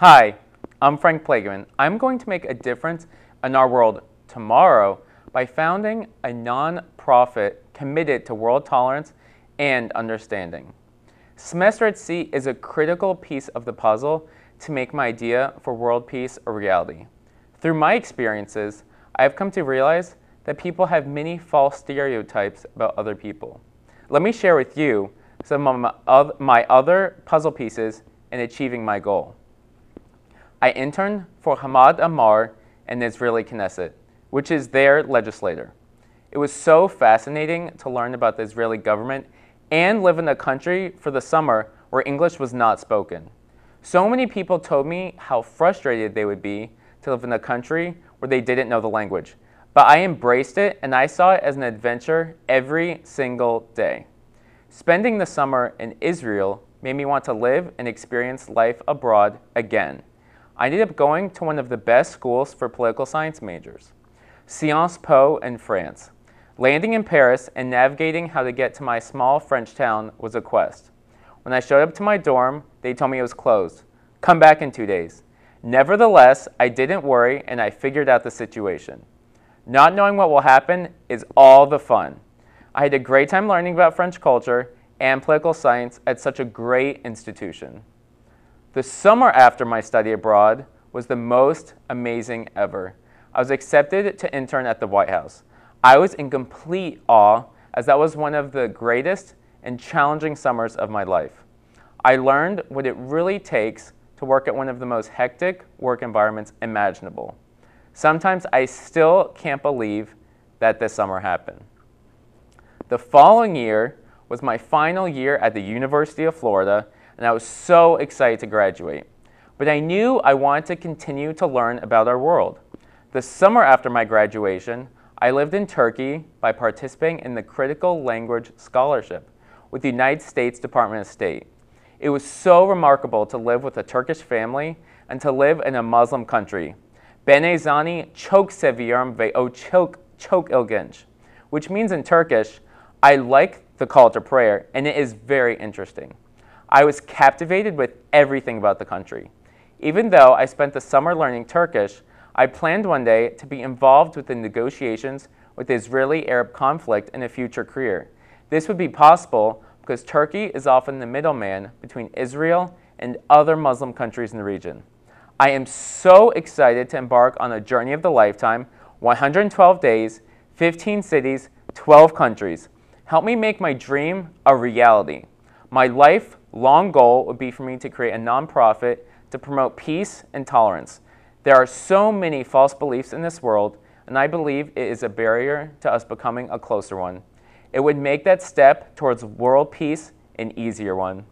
Hi, I'm Frank Plagerman. I'm going to make a difference in our world tomorrow by founding a non-profit committed to world tolerance and understanding. Semester at Sea is a critical piece of the puzzle to make my idea for world peace a reality. Through my experiences, I have come to realize that people have many false stereotypes about other people. Let me share with you some of my other puzzle pieces in achieving my goal. I interned for Hamad Ammar in the Israeli Knesset, which is their legislator. It was so fascinating to learn about the Israeli government and live in a country for the summer where English was not spoken. So many people told me how frustrated they would be to live in a country where they didn't know the language. But I embraced it and I saw it as an adventure every single day. Spending the summer in Israel made me want to live and experience life abroad again. I ended up going to one of the best schools for political science majors, Sciences Po in France. Landing in Paris and navigating how to get to my small French town was a quest. When I showed up to my dorm, they told me it was closed. Come back in 2 days. Nevertheless, I didn't worry and I figured out the situation. Not knowing what will happen is all the fun. I had a great time learning about French culture and political science at such a great institution. The summer after my study abroad was the most amazing ever. I was accepted to intern at the White House. I was in complete awe as that was one of the greatest and challenging summers of my life. I learned what it really takes to work at one of the most hectic work environments imaginable. Sometimes I still can't believe that this summer happened. The following year was my final year at the University of Florida, and I was so excited to graduate. But I knew I wanted to continue to learn about our world. The summer after my graduation, I lived in Turkey by participating in the Critical Language Scholarship with the United States Department of State. It was so remarkable to live with a Turkish family and to live in a Muslim country. Beni zani çok seviyorum ve o çok ilginç, which means in Turkish, I like the call to prayer, and it is very interesting. I was captivated with everything about the country. Even though I spent the summer learning Turkish, I planned one day to be involved with the negotiations with the Israeli-Arab conflict in a future career. This would be possible because Turkey is often the middleman between Israel and other Muslim countries in the region. I am so excited to embark on a journey of the lifetime, 112 days, 15 cities, 12 countries. Help me make my dream a reality. My lifelong goal would be for me to create a nonprofit to promote peace and tolerance. There are so many false beliefs in this world, and I believe it is a barrier to us becoming a closer one. It would make that step towards world peace an easier one.